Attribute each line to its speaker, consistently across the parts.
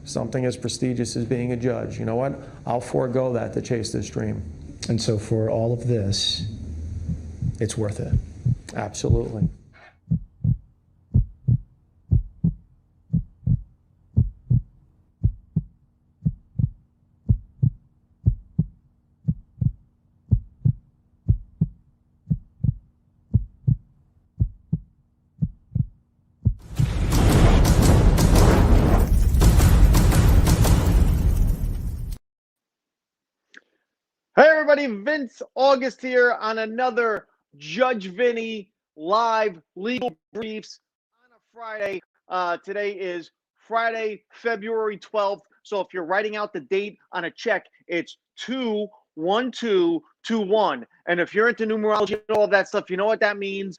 Speaker 1: Something as prestigious as being a judge. You know what? I'll forego that to chase this dream.
Speaker 2: And so for all of this, it's worth it.
Speaker 1: Absolutely.
Speaker 3: Hey everybody, Vince August here on another Judge Vinny live legal briefs on a Friday. Today is Friday, February 12th. So if you're writing out the date on a check, it's 2/12/21. And if you're into numerology and all of that stuff, you know what that means?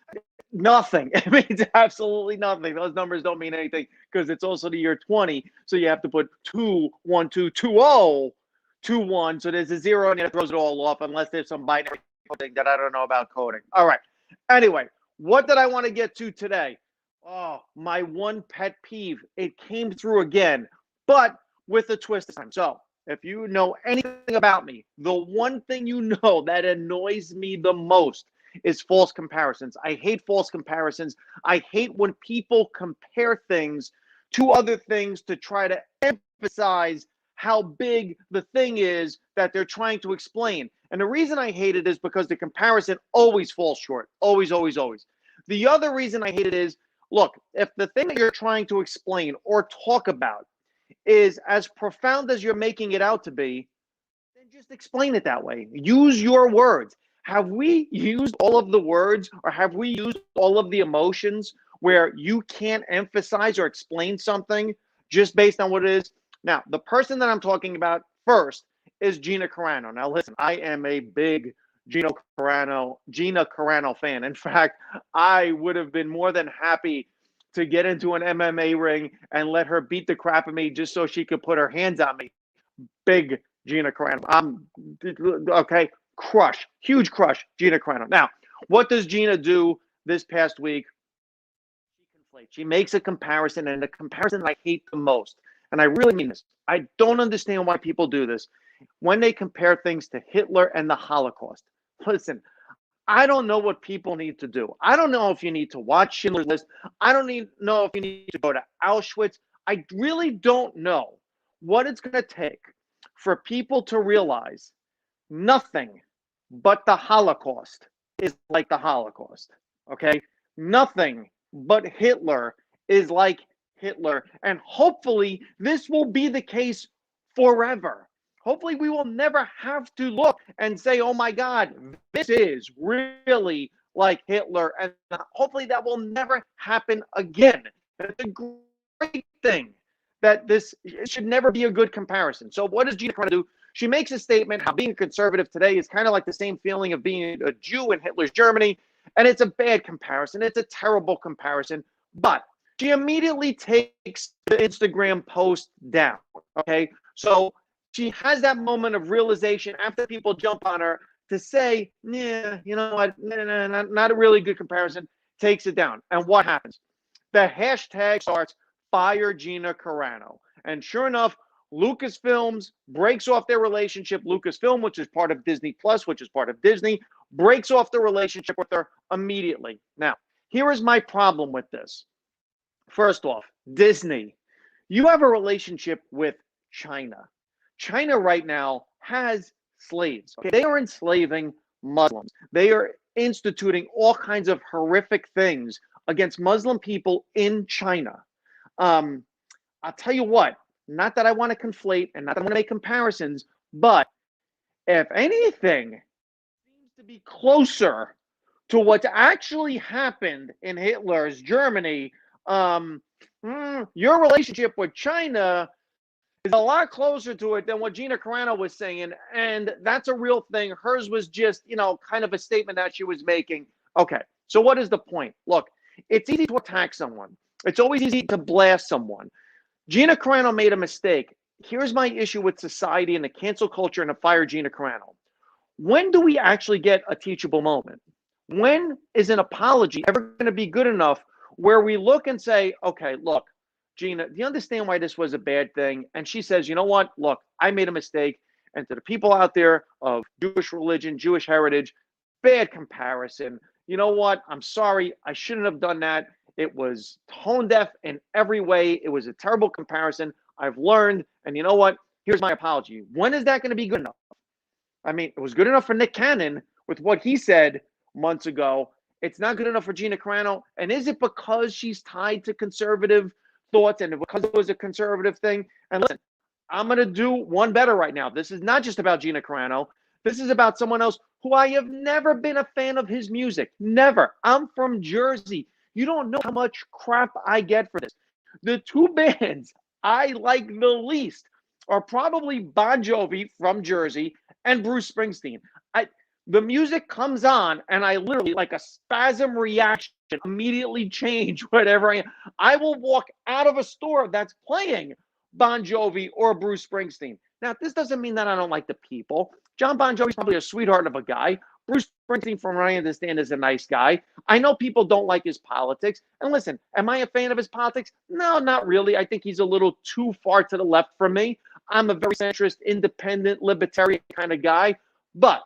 Speaker 3: Nothing. It means absolutely nothing. Those numbers don't mean anything because it's also the year 20. So you have to put 2/12/20. 2/1, so there's a zero and it throws it all off unless there's some binary thing that I don't know about coding. All right. Anyway, what did I want to get to today? Oh, my one pet peeve. It came through again, but with a twist this time. So if you know anything about me, the one thing you know that annoys me the most is false comparisons. I hate false comparisons. I hate when people compare things to other things to try to emphasize how big the thing is that they're trying to explain. And the reason I hate it is because the comparison always falls short. Always, always, always. The other reason I hate it is, look, if the thing that you're trying to explain or talk about is as profound as you're making it out to be, then just explain it that way. Use your words. Have we used all of the words or have we used all of the emotions where you can't emphasize or explain something just based on what it is? Now, the person that I'm talking about first is Gina Carano. Now, listen, I am a big Gina Carano fan. In fact, I would have been more than happy to get into an MMA ring and let her beat the crap of me just so she could put her hands on me. Big Gina Carano. Okay, crush, huge crush, Gina Carano. Now, what does Gina do this past week? She makes a comparison, and the comparison I hate the most. And I really mean this. I don't understand why people do this. when they compare things to Hitler and the Holocaust. Listen, I don't know what people need to do. I don't know if you need to watch Schindler's List. I don't know if you need to go to Auschwitz. I really don't know what it's going to take for people to realize nothing but the Holocaust is like the Holocaust. Okay? Nothing but Hitler is like Hitler. And hopefully, this will be the case forever. Hopefully, we will never have to look and say, oh my God, this is really like Hitler. And hopefully, that will never happen again. That's a great thing that this should never be a good comparison. So, what does Gina Carano do? She makes a statement how being a conservative today is kind of like the same feeling of being a Jew in Hitler's Germany. And it's a bad comparison. It's a terrible comparison. But she immediately takes the Instagram post down. Okay. So she has that moment of realization after people jump on her to say, yeah, you know what? Not a really good comparison. Takes it down. And what happens? The hashtag starts fire Gina Carano. And sure enough, Lucasfilms breaks off their relationship. Lucasfilm, which is part of Disney Plus, which is part of Disney, breaks off the relationship with her immediately. Now, here is my problem with this. First off, Disney, you have a relationship with China. China right now has slaves. Okay? They are enslaving Muslims. They are instituting all kinds of horrific things against Muslim people in China. I'll tell you what, not that I want to conflate and not that I want to make comparisons, but if anything seems to be closer to what actually happened in Hitler's Germany, your relationship with China is a lot closer to it than what Gina Carano was saying. And that's a real thing. Hers was just, kind of a statement that she was making. Okay, so what is the point? Look, it's easy to attack someone. It's always easy to blast someone. Gina Carano made a mistake. Here's my issue with society and the cancel culture and the fire Gina Carano. When do we actually get a teachable moment? When is an apology ever going to be good enough where we look and say, okay, look, Gina, do you understand why this was a bad thing? And she says, you know what? Look, I made a mistake. And to the people out there of Jewish religion, Jewish heritage, bad comparison. You know what? I'm sorry. I shouldn't have done that. It was tone deaf in every way. It was a terrible comparison. I've learned. And you know what? Here's my apology. When is that going to be good enough? I mean, it was good enough for Nick Cannon with what he said months ago. It's not good enough for Gina Carano. And is it because she's tied to conservative thoughts and because it was a conservative thing? And listen, I'm going to do one better right now. This is not just about Gina Carano. This is about someone else who I have never been a fan of his music. Never. I'm from Jersey. You don't know how much crap I get for this. The two bands I like the least are probably Bon Jovi from Jersey and Bruce Springsteen. The music comes on and I literally, like a spasm reaction, immediately change whatever I am. I will walk out of a store that's playing Bon Jovi or Bruce Springsteen. Now, this doesn't mean that I don't like the people. John Bon Jovi's probably a sweetheart of a guy. Bruce Springsteen, from what I understand, is a nice guy. I know people don't like his politics. And listen, am I a fan of his politics? No, not really. I think he's a little too far to the left for me. I'm a very centrist, independent, libertarian kind of guy. But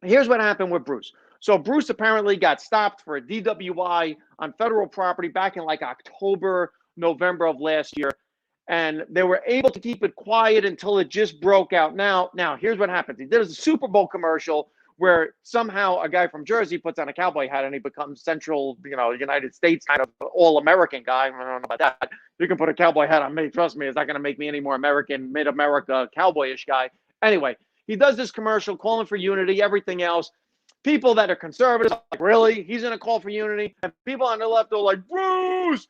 Speaker 3: here's what happened with Bruce. So Bruce apparently got stopped for a DWI on federal property back in like October, November of last year. And they were able to keep it quiet until it just broke out. Now, here's what happens. He did a Super Bowl commercial where somehow a guy from Jersey puts on a cowboy hat and he becomes central, United States kind of all-American guy. I don't know about that. You can put a cowboy hat on me. Trust me, it's not going to make me any more American, mid-America, cowboyish guy. Anyway, he does this commercial calling for unity, everything else. People that are conservatives are like, really? He's going to call for unity? And people on the left are like, Bruce.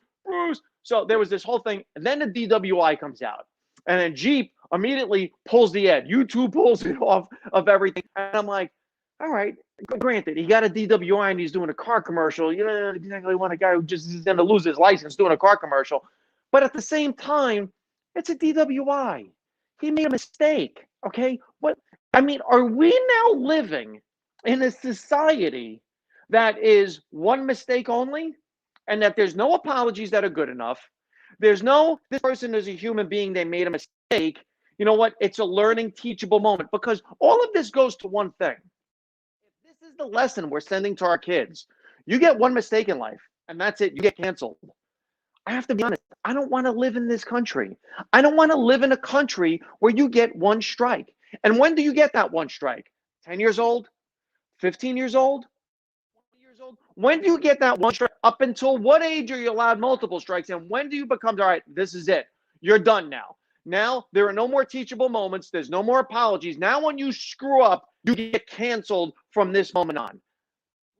Speaker 3: So there was this whole thing. And then the DWI comes out. And then Jeep immediately pulls the ad. YouTube pulls it off of everything. And I'm like, all right, granted, he got a DWI and he's doing a car commercial. You don't really want a guy who just is going to lose his license doing a car commercial. But at the same time, it's a DWI. He made a mistake, okay? Are we now living in a society that is one mistake only and that there's no apologies that are good enough? There's no, this person is a human being, they made a mistake. You know what? It's a learning, teachable moment because all of this goes to one thing. If this is the lesson we're sending to our kids, you get one mistake in life and that's it. You get canceled. I have to be honest. I don't want to live in this country. I don't want to live in a country where you get one strike. And when do you get that one strike? 10 years old? 15 years old? 20 years old? When do you get that one strike? Up until what age are you allowed multiple strikes? And when do you become, all right, this is it. You're done now. Now, there are no more teachable moments. There's no more apologies. Now, when you screw up, you get canceled from this moment on.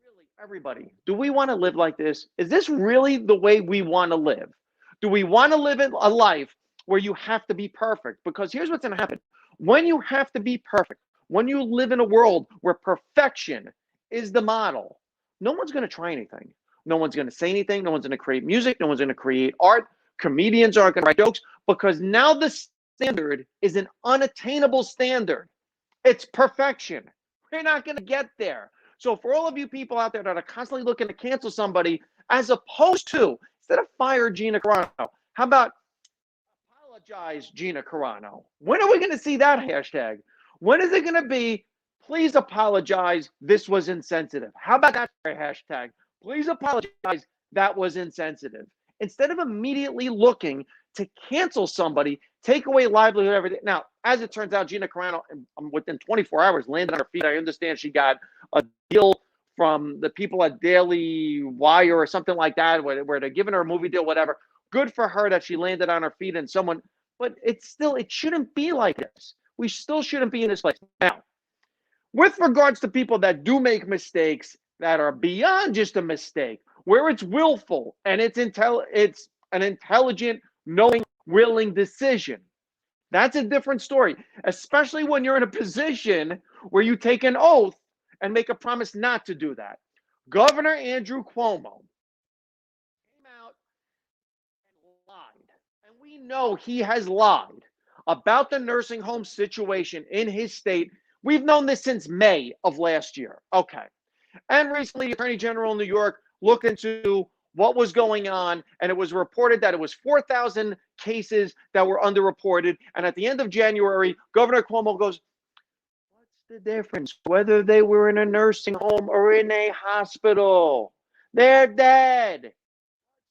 Speaker 3: Really, everybody, do we want to live like this? Is this really the way we want to live? Do we want to live in a life where you have to be perfect? Because here's what's going to happen. When you have to be perfect, when you live in a world where perfection is the model, no one's going to try anything. No one's going to say anything. No one's going to create music. No one's going to create art. Comedians aren't going to write jokes because now the standard is an unattainable standard. It's perfection. We're not going to get there. So for all of you people out there that are constantly looking to cancel somebody, as opposed to, instead of fire Gina Carano, how about apologize Gina Carano? When are we going to see that hashtag? When is it going to be, please apologize, this was insensitive? How about that hashtag? Please apologize, that was insensitive. Instead of immediately looking to cancel somebody, take away livelihood, everything. Now, as it turns out, Gina Carano, within 24 hours, landed on her feet. I understand she got a deal from the people at Daily Wire or something like that, where they're giving her a movie deal, whatever. Good for her that she landed on her feet and someone, but it shouldn't be like this. We still shouldn't be in this place. Now, with regards to people that do make mistakes that are beyond just a mistake, where it's willful and it's an intelligent, knowing, willing decision, that's a different story, especially when you're in a position where you take an oath and make a promise not to do that. Governor Andrew Cuomo came out and lied, and we know he has lied about the nursing home situation in his state. We've known this since May of last year. Okay. And recently, the Attorney General in New York looked into what was going on, and it was reported that it was 4,000 cases that were underreported. And at the end of January, Governor Cuomo goes, what's the difference whether they were in a nursing home or in a hospital? They're dead.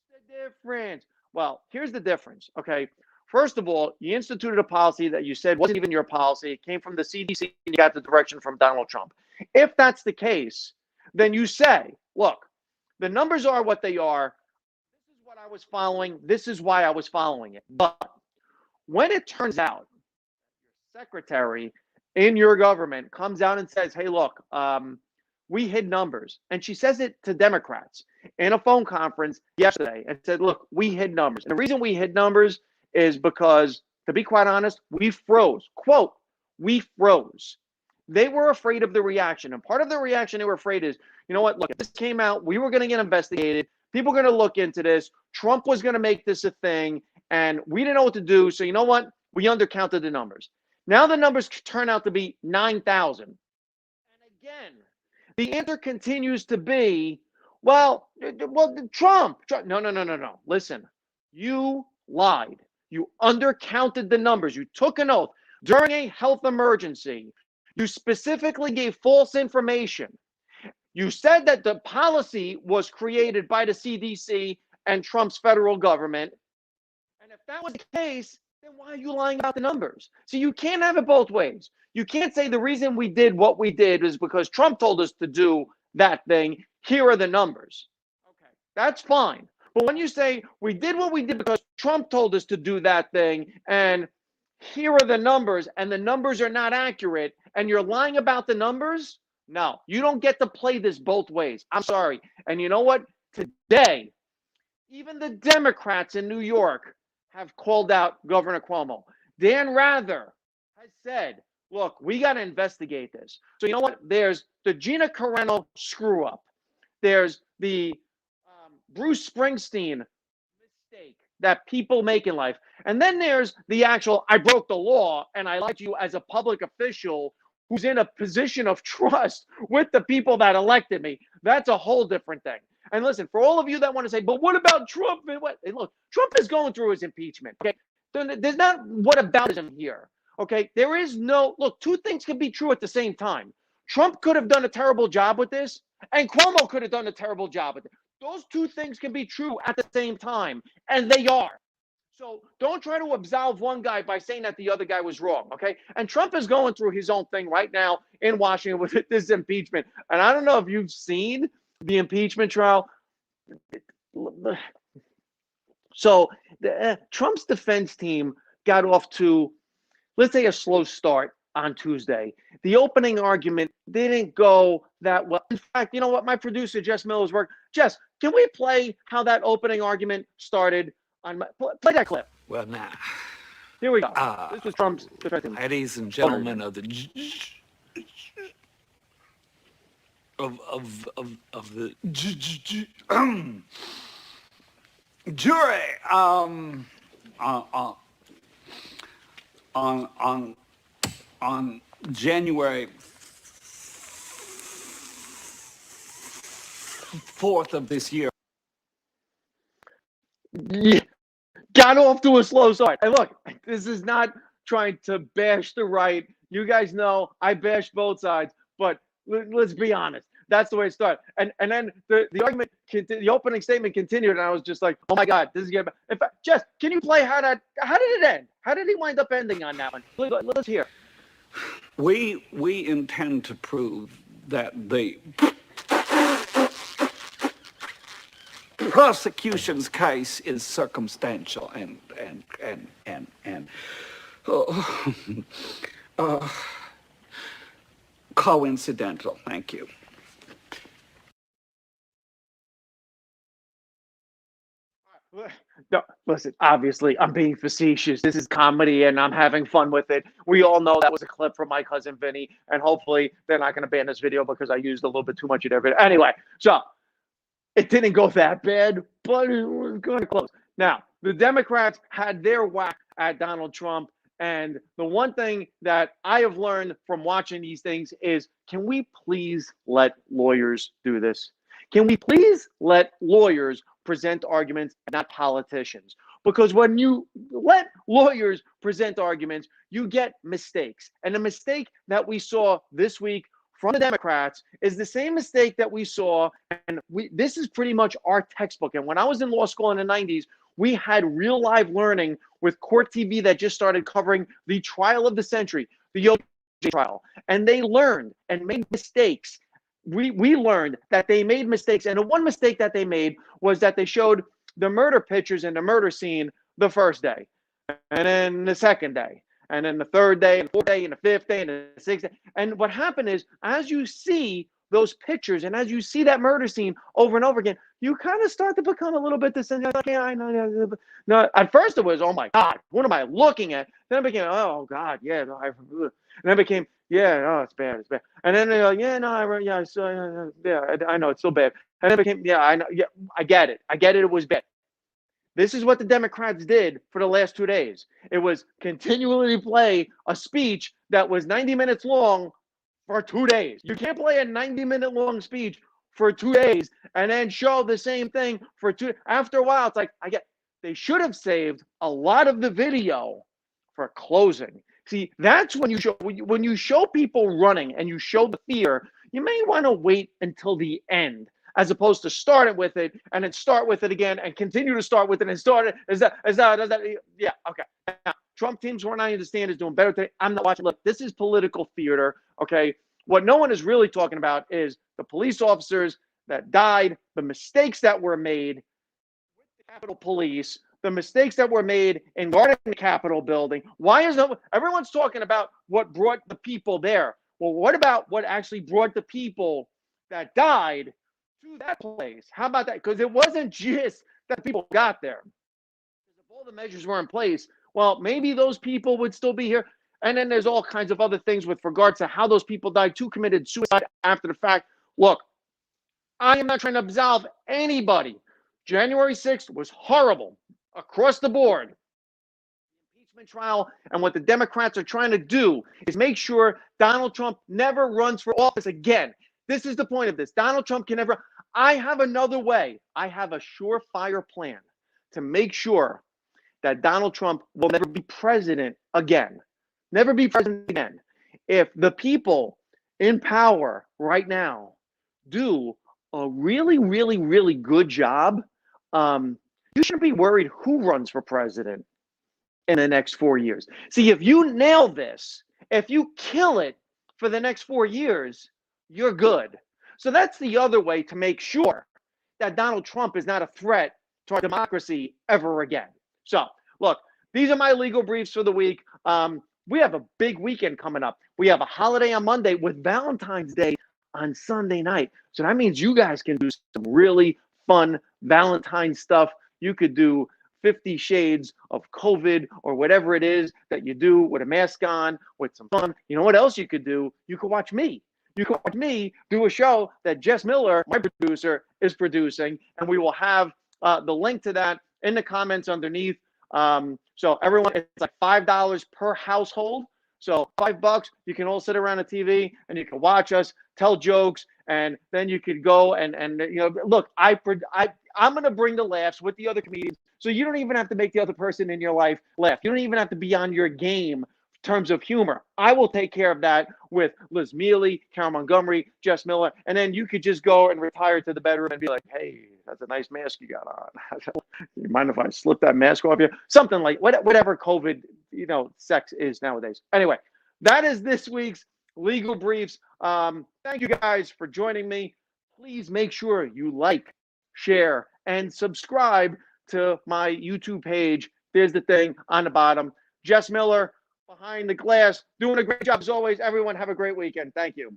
Speaker 3: What's the difference? Well, here's the difference, okay? First of all, you instituted a policy that you said wasn't even your policy. It came from the CDC, and you got the direction from Donald Trump. If that's the case, then you say, look, the numbers are what they are. This is what I was following. This is why I was following it. But when it turns out your secretary in your government comes out and says, hey, look, we hid numbers. And she says it to Democrats in a phone conference yesterday and said, look, we hid numbers. And the reason we hid numbers is because, to be quite honest, we froze. Quote, we froze. They were afraid of the reaction. And part of the reaction they were afraid is, you know what, look, if this came out, we were going to get investigated. People were going to look into this. Trump was going to make this a thing. And we didn't know what to do. So you know what? We undercounted the numbers. Now the numbers turn out to be 9,000. And again, the answer continues to be, well, Trump. No. Listen, you lied. You undercounted the numbers. You took an oath during a health emergency. You specifically gave false information. You said that the policy was created by the CDC and Trump's federal government. And if that was the case, then why are you lying about the numbers? So you can't have it both ways. You can't say the reason we did what we did is because Trump told us to do that thing. Here are the numbers. Okay, that's fine. But when you say we did what we did because Trump told us to do that thing, and here are the numbers, and the numbers are not accurate, and you're lying about the numbers, no, you don't get to play this both ways. I'm sorry. And you know what? Today, even the Democrats in New York have called out Governor Cuomo. Dan Rather has said, look, we got to investigate this. So you know what? There's the Gina Carano screw up. There's the Bruce Springsteen mistake that people make in life. And then there's the actual, I broke the law and I lied to you as a public official who's in a position of trust with the people that elected me. That's a whole different thing. And listen, for all of you that want to say, but what about Trump? Hey, look, Trump is going through his impeachment. Okay, there's not whataboutism here. Okay, there is no look. Two things can be true at the same time. Trump could have done a terrible job with this, and Cuomo could have done a terrible job with it. Those two things can be true at the same time, and they are. So don't try to absolve one guy by saying that the other guy was wrong, okay? And Trump is going through his own thing right now in Washington with this impeachment. And I don't know if you've seen the impeachment trial. So Trump's defense team got off to, let's say, a slow start on Tuesday. The opening argument didn't go that well. In fact, you know what? My producer, Jess Miller's work. Jess, can we play how that opening argument started? Play that clip.
Speaker 4: Well, now,
Speaker 3: Here we go. This was Trump's defense team.
Speaker 4: ladies and gentlemen of the jury, on January 4th of this year.
Speaker 3: Yeah, got off to a slow start. And look, this is not trying to bash the right. You guys know I bash both sides, but let's be honest. That's the way it started. And then the argument, the opening statement continued, and I was just like, oh my God, this is getting bad. In fact, Jess, can you play how did it end? How did he wind up ending on that one? Let's hear.
Speaker 4: We intend to prove that the prosecution's case is circumstantial and coincidental. Thank you.
Speaker 3: No, listen, obviously, I'm being facetious. This is comedy, and I'm having fun with it. We all know that was a clip from my cousin Vinny, and hopefully they're not going to ban this video because I used a little bit too much of their video. Anyway, so it didn't go that bad, but it was kind of close. Now, the Democrats had their whack at Donald Trump, and the one thing that I have learned from watching these things is, can we please let lawyers do this? Can we please let lawyers present arguments, not politicians? Because when you let lawyers present arguments, you get mistakes. And the mistake that we saw this week from the Democrats is the same mistake that we saw, and this is pretty much our textbook. And when I was in law school in the 90s, we had real live learning with Court TV that just started covering the trial of the century, the OJ trial. And they learned and made mistakes. We learned that they made mistakes. And the one mistake that they made was that they showed the murder pictures and the murder scene the first day, and then the second day, and then the third day, and the fourth day, and the fifth day, and the sixth day. And what happened is, as you see those pictures and as you see that murder scene over and over again, you kind of start to become a little bit desensitized. Okay, I know. No, at first it was, oh my God, what am I looking at? Then it became, oh God, yeah. No, and then it became, yeah, no, it's bad. And then they're like, yeah, no, I know, it's so bad. And then it became, yeah, I know, yeah, I get it. It was bad. This is what the Democrats did for the last 2 days. It was continually play a speech that was 90 minutes long for 2 days. You can't play a 90-minute long speech for 2 days and then show the same thing for two. After a while, it's like, they should have saved a lot of the video for closing. See, that's when you show people running and you show the fear, you may want to wait until the end, as opposed to starting with it and then start with it again and continue to start with it and start it. Is that yeah, okay. Now, Trump teams, from what I understand, is doing better today. I'm not watching. Look, this is political theater, okay? What no one is really talking about is the police officers that died, the mistakes that were made with the Capitol Police, the mistakes that were made in guarding the Capitol building. Why is everyone's talking about what brought the people there? Well, what about what actually brought the people that died to that place? How about that? Because it wasn't just that the people got there. If all the measures were in place, well, maybe those people would still be here. And then there's all kinds of other things with regards to how those people died, who committed suicide after the fact. Look, I am not trying to absolve anybody. January 6th was horrible across the board. The impeachment trial, and what the Democrats are trying to do is make sure Donald Trump never runs for office again. This is the point of this. Donald Trump can never. I have another way. I have a surefire plan to make sure that Donald Trump will never be president again. never be president again. If the people in power right now do a really, really, really good job, you shouldn't be worried who runs for president in the next 4 years. See, if you nail this, if you kill it for the next 4 years, you're good. So that's the other way to make sure that Donald Trump is not a threat to our democracy ever again. So, look, these are my legal briefs for the week. We have a big weekend coming up. We have a holiday on Monday with Valentine's Day on Sunday night. So that means you guys can do some really fun Valentine stuff. You could do 50 Shades of COVID or whatever it is that you do with a mask on, with some fun. You know what else you could do? You could watch me. You can watch me do a show that Jess Miller, my producer, is producing, and we will have the link to that in the comments underneath. So everyone, it's like $5 per household. So $5, you can all sit around a TV and you can watch us, tell jokes, and then you could go and you know, look, I'm gonna bring the laughs with the other comedians. So you don't even have to make the other person in your life laugh. You don't even have to be on your game in terms of humor. I will take care of that with Liz Mealy, Karen Montgomery, Jess Miller, and then you could just go and retire to the bedroom and be like, hey, that's a nice mask you got on. You mind if I slip that mask off you? Something like whatever COVID, you know, sex is nowadays. Anyway, that is this week's legal briefs. Thank you guys for joining me. Please make sure you like, share, and subscribe to my YouTube page. There's the thing on the bottom. Jess Miller behind the glass, doing a great job as always. Everyone have a great weekend. Thank you.